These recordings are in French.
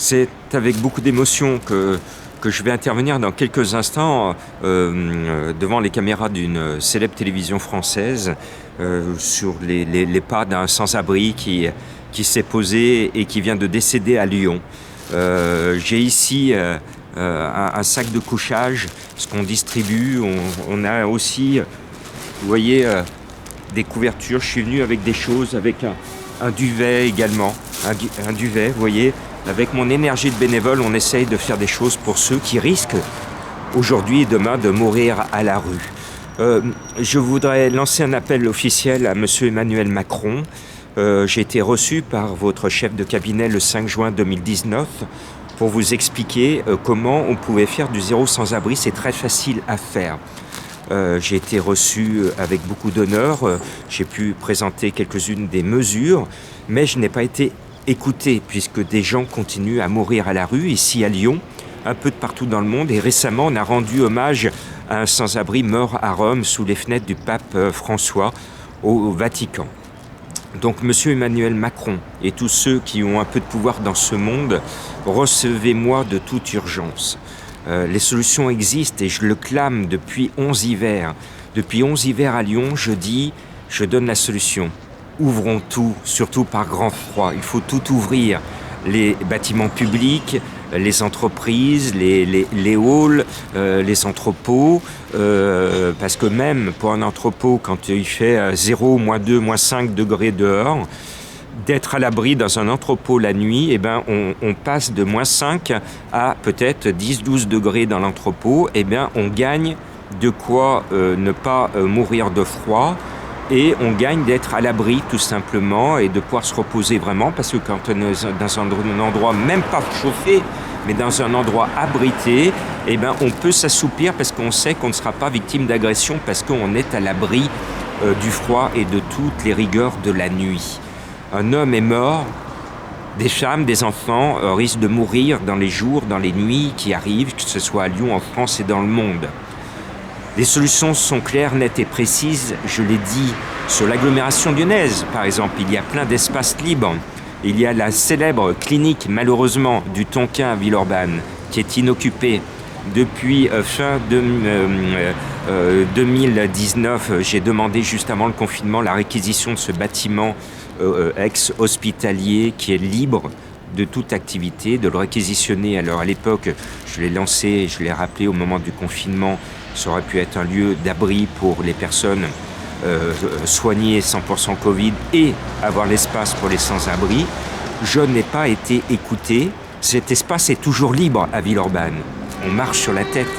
C'est avec beaucoup d'émotion que je vais intervenir dans quelques instants devant les caméras d'une célèbre télévision française sur les pas d'un sans-abri qui s'est posé et qui vient de décéder à Lyon. J'ai ici un sac de couchage, ce qu'on distribue. On a aussi, vous voyez, des couvertures. Je suis venu avec des choses, avec un duvet également. Un duvet, vous voyez. Avec mon énergie de bénévole, on essaye de faire des choses pour ceux qui risquent aujourd'hui et demain de mourir à la rue. Je voudrais lancer un appel officiel à monsieur Emmanuel Macron. J'ai été reçu par votre chef de cabinet le 5 juin 2019 pour vous expliquer comment on pouvait faire du zéro sans-abri. C'est très facile à faire. J'ai été reçu avec beaucoup d'honneur. J'ai pu présenter quelques-unes des mesures, mais je n'ai pas été écoutez, puisque des gens continuent à mourir à la rue, ici à Lyon, un peu de partout dans le monde. Et récemment, on a rendu hommage à un sans-abri mort à Rome sous les fenêtres du pape François au Vatican. Donc, monsieur Emmanuel Macron et tous ceux qui ont un peu de pouvoir dans ce monde, recevez-moi de toute urgence. Les solutions existent et je le clame depuis 11 hivers. Depuis 11 hivers à Lyon, je donne la solution. Ouvrons tout, surtout par grand froid. Il faut tout ouvrir. Les bâtiments publics, les entreprises, les halls, les entrepôts. Parce que même pour un entrepôt, quand il fait 0, -2, -5 degrés dehors, d'être à l'abri dans un entrepôt la nuit, on passe de -5 à peut-être 10-12 degrés dans l'entrepôt. On gagne de quoi ne pas mourir de froid. Et on gagne d'être à l'abri tout simplement et de pouvoir se reposer vraiment, parce que quand on est dans un endroit même pas chauffé, mais dans un endroit abrité, on peut s'assoupir parce qu'on sait qu'on ne sera pas victime d'agression, parce qu'on est à l'abri du froid et de toutes les rigueurs de la nuit. Un homme est mort, des femmes, des enfants risquent de mourir dans les jours, dans les nuits qui arrivent, que ce soit à Lyon, en France et dans le monde. Les solutions sont claires, nettes et précises, je l'ai dit, sur l'agglomération lyonnaise, par exemple. Il y a plein d'espaces libres. Il y a la célèbre clinique, malheureusement, du Tonkin à Villeurbanne, qui est inoccupée. Depuis fin 2019, j'ai demandé juste avant le confinement la réquisition de ce bâtiment ex-hospitalier qui est libre de toute activité, de le réquisitionner. Alors à l'époque, je l'ai lancé, je l'ai rappelé au moment du confinement, ça aurait pu être un lieu d'abri pour les personnes soignées 100% Covid et avoir l'espace pour les sans-abri. Je n'ai pas été écouté. Cet espace est toujours libre à Villeurbanne. On marche sur la tête.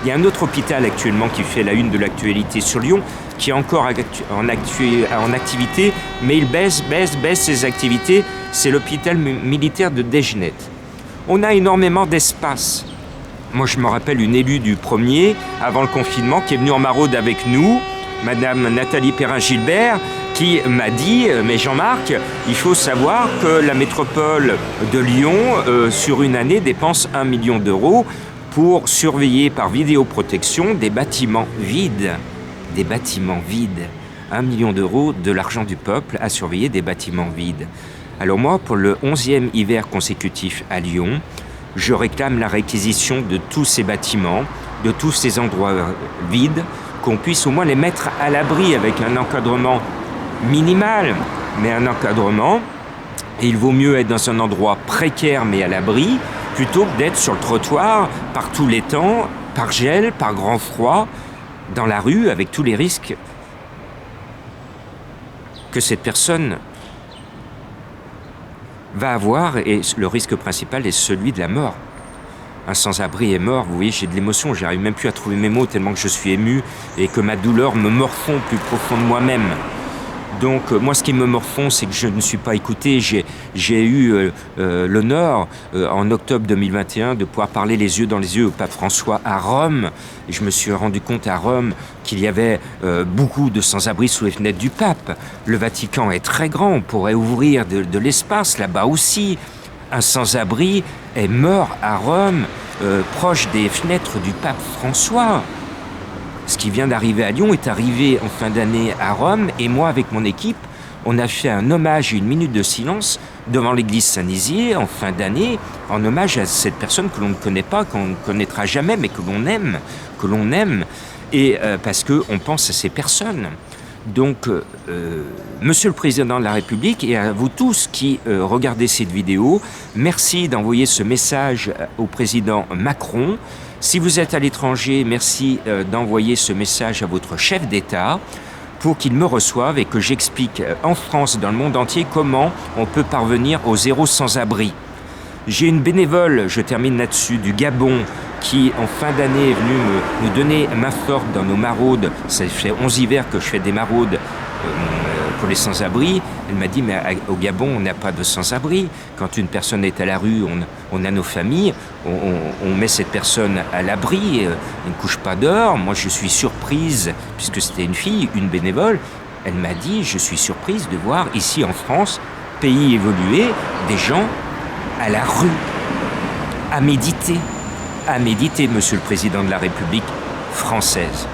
Il y a un autre hôpital actuellement qui fait la une de l'actualité sur Lyon, qui est encore en activité, mais il baisse ses activités. C'est l'hôpital militaire de Desgenettes. On a énormément d'espace. Moi, je me rappelle une élue du premier, avant le confinement, qui est venue en maraude avec nous, Madame Nathalie Perrin-Gilbert, qui m'a dit « Mais Jean-Marc, il faut savoir que la métropole de Lyon, sur une année, dépense 1 million d'euros pour surveiller par vidéoprotection des bâtiments vides. Des bâtiments vides. 1 million d'euros de l'argent du peuple à surveiller des bâtiments vides. » Alors moi, pour le 11e hiver consécutif à Lyon, je réclame la réquisition de tous ces bâtiments, de tous ces endroits vides, qu'on puisse au moins les mettre à l'abri avec un encadrement minimal, mais un encadrement. Et il vaut mieux être dans un endroit précaire mais à l'abri, plutôt que d'être sur le trottoir par tous les temps, par gel, par grand froid, dans la rue, avec tous les risques que cette personne va avoir, et le risque principal est celui de la mort. Un sans-abri est mort, vous voyez, j'ai de l'émotion, j'arrive même plus à trouver mes mots tellement que je suis ému et que ma douleur me morfond plus profond de moi-même. Donc moi, ce qui me morfond, c'est que je ne suis pas écouté. J'ai eu l'honneur, en octobre 2021, de pouvoir parler les yeux dans les yeux au pape François à Rome. Et je me suis rendu compte à Rome qu'il y avait beaucoup de sans-abri sous les fenêtres du pape. Le Vatican est très grand, on pourrait ouvrir de l'espace là-bas aussi. Un sans-abri est mort à Rome, proche des fenêtres du pape François. Ce qui vient d'arriver à Lyon est arrivé en fin d'année à Rome, et moi, avec mon équipe, on a fait un hommage, une minute de silence devant l'église Saint-Nizier en fin d'année, en hommage à cette personne que l'on ne connaît pas, qu'on ne connaîtra jamais, mais que l'on aime, et parce qu'on pense à ces personnes. Donc, Monsieur le Président de la République, et à vous tous qui regardez cette vidéo, merci d'envoyer ce message au Président Macron. Si vous êtes à l'étranger, merci d'envoyer ce message à votre chef d'État pour qu'il me reçoive et que j'explique en France, dans le monde entier, comment on peut parvenir au zéro sans-abri. J'ai une bénévole, je termine là-dessus, du Gabon, qui en fin d'année est venue nous donner main forte dans nos maraudes. Ça fait 11 hivers que je fais des maraudes pour les sans-abri. Elle m'a dit, mais au Gabon, on n'a pas de sans-abri. Quand une personne est à la rue, on a nos familles, on met cette personne à l'abri, elle ne couche pas dehors. Moi, je suis surprise, puisque c'était une fille, une bénévole, elle m'a dit, je suis surprise de voir ici en France, pays évolué, des gens à la rue, à méditer, Monsieur le Président de la République française.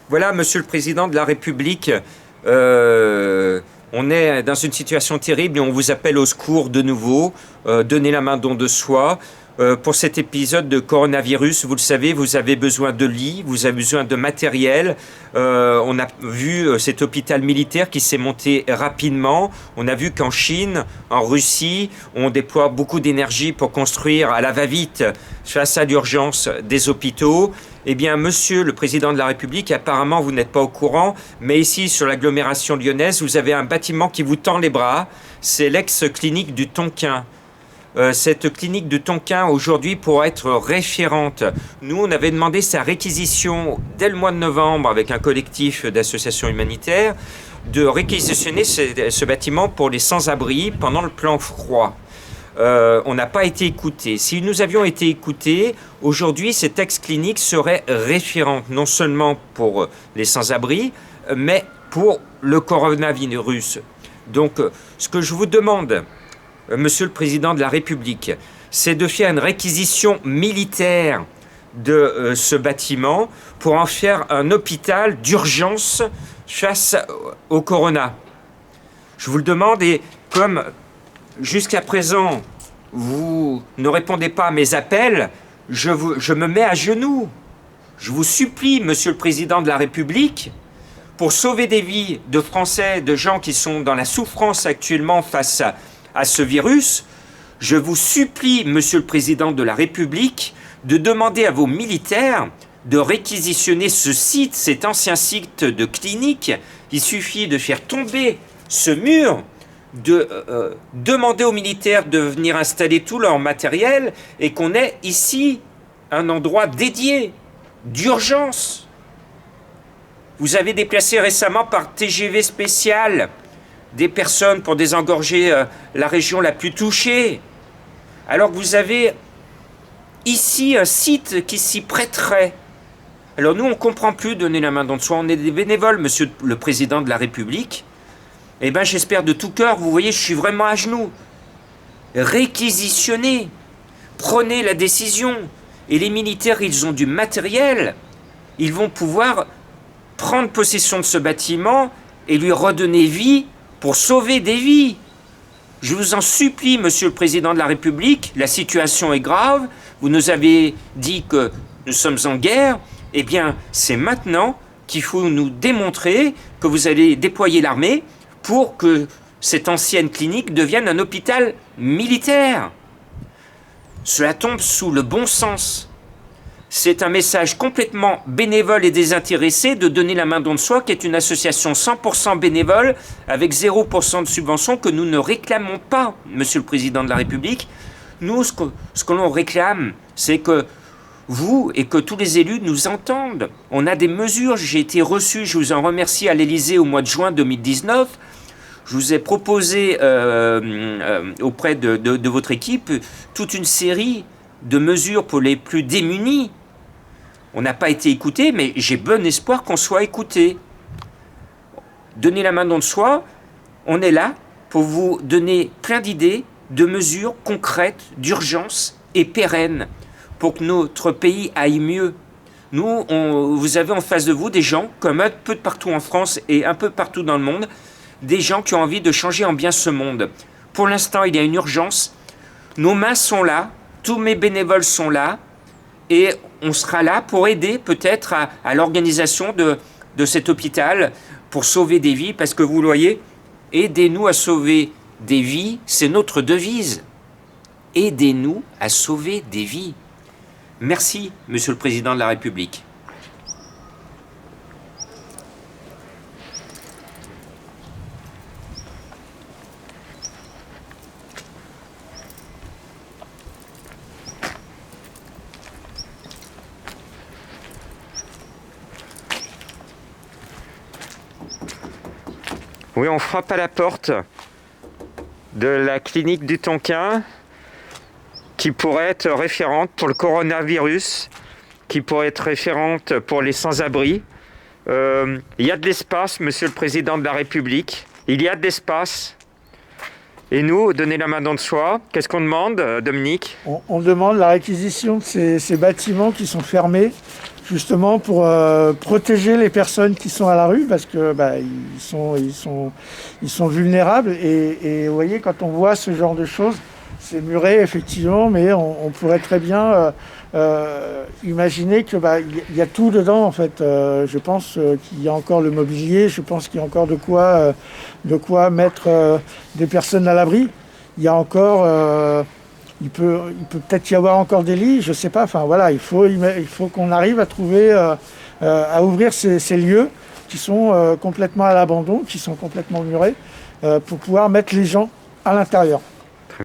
Voilà, Monsieur le Président de la République, on est dans une situation terrible et on vous appelle au secours de nouveau. Donnez la main don de soi. Pour cet épisode de coronavirus, vous le savez, vous avez besoin de lits, vous avez besoin de matériel. On a vu cet hôpital militaire qui s'est monté rapidement. On a vu qu'en Chine, en Russie, on déploie beaucoup d'énergie pour construire à la va-vite, face à l'urgence, des hôpitaux. Eh bien, Monsieur le Président de la République, apparemment, vous n'êtes pas au courant, mais ici, sur l'agglomération lyonnaise, vous avez un bâtiment qui vous tend les bras. C'est l'ex-clinique du Tonkin. Cette clinique de Tonkin, aujourd'hui, pourrait être référente. Nous, on avait demandé sa réquisition dès le mois de novembre avec un collectif d'associations humanitaires de réquisitionner ce bâtiment pour les sans-abri pendant le plan froid. On n'a pas été écoutés. Si nous avions été écoutés, aujourd'hui, cette ex-clinique serait référente, non seulement pour les sans-abri, mais pour le coronavirus. Donc, ce que je vous demande, Monsieur le Président de la République, c'est de faire une réquisition militaire de ce bâtiment pour en faire un hôpital d'urgence face au corona. Je vous le demande, et comme jusqu'à présent, vous ne répondez pas à mes appels, je me mets à genoux. Je vous supplie, Monsieur le Président de la République, pour sauver des vies de Français, de gens qui sont dans la souffrance actuellement face à ce virus, je vous supplie, Monsieur le Président de la République, de demander à vos militaires de réquisitionner ce site, cet ancien site de clinique. Il suffit de faire tomber ce mur, de demander aux militaires de venir installer tout leur matériel et qu'on ait ici un endroit dédié, d'urgence. Vous avez déplacé récemment par TGV spécial des personnes pour désengorger la région la plus touchée. Alors que vous avez ici un site qui s'y prêterait. Alors nous, on ne comprend plus donner la main dans le soi. On est des bénévoles, Monsieur le Président de la République. Eh bien, j'espère de tout cœur, vous voyez, je suis vraiment à genoux. Réquisitionnez. Prenez la décision. Et les militaires, ils ont du matériel. Ils vont pouvoir prendre possession de ce bâtiment et lui redonner vie pour sauver des vies. Je vous en supplie, Monsieur le Président de la République, la situation est grave, vous nous avez dit que nous sommes en guerre, eh bien, c'est maintenant qu'il faut nous démontrer que vous allez déployer l'armée pour que cette ancienne clinique devienne un hôpital militaire. Cela tombe sous le bon sens. C'est un message complètement bénévole et désintéressé de Donner la main don de soi, qui est une association 100% bénévole avec 0% de subvention que nous ne réclamons pas, Monsieur le Président de la République. Nous, ce que l'on réclame, c'est que vous et que tous les élus nous entendent. On a des mesures, j'ai été reçu, je vous en remercie, à l'Élysée au mois de juin 2019. Je vous ai proposé auprès de votre équipe toute une série de mesures pour les plus démunis. On n'a pas été écouté, mais j'ai bon espoir qu'on soit écouté. Donner la main don de soi, on est là pour vous donner plein d'idées, de mesures concrètes, d'urgence et pérennes, pour que notre pays aille mieux. Vous avez en face de vous des gens, comme un peu partout en France et un peu partout dans le monde, des gens qui ont envie de changer en bien ce monde. Pour l'instant, il y a une urgence. Nos mains sont là, tous mes bénévoles sont là, et on sera là pour aider peut-être à l'organisation de cet hôpital, pour sauver des vies, parce que vous le voyez, aidez-nous à sauver des vies, c'est notre devise. Aidez-nous à sauver des vies. Merci, Monsieur le Président de la République. Oui, on frappe à la porte de la clinique du Tonkin, qui pourrait être référente pour le coronavirus, qui pourrait être référente pour les sans-abri. Il y a de l'espace, Monsieur le Président de la République. Il y a de l'espace. Et nous, donner la main dans le soi, qu'est-ce qu'on demande, Dominique ? On demande la réquisition de ces bâtiments qui sont fermés, justement pour protéger les personnes qui sont à la rue, parce que ils sont vulnérables. Et vous voyez, quand on voit ce genre de choses, c'est muré effectivement, mais on pourrait très bien imaginer que y a tout dedans en fait. Je pense qu'il y a encore le mobilier, je pense qu'il y a encore de quoi mettre des personnes à l'abri. Il y a encore il peut peut-être y avoir encore des lits, je sais pas. Enfin voilà, il faut qu'on arrive à trouver, à ouvrir ces lieux qui sont complètement à l'abandon, qui sont complètement murés, pour pouvoir mettre les gens à l'intérieur.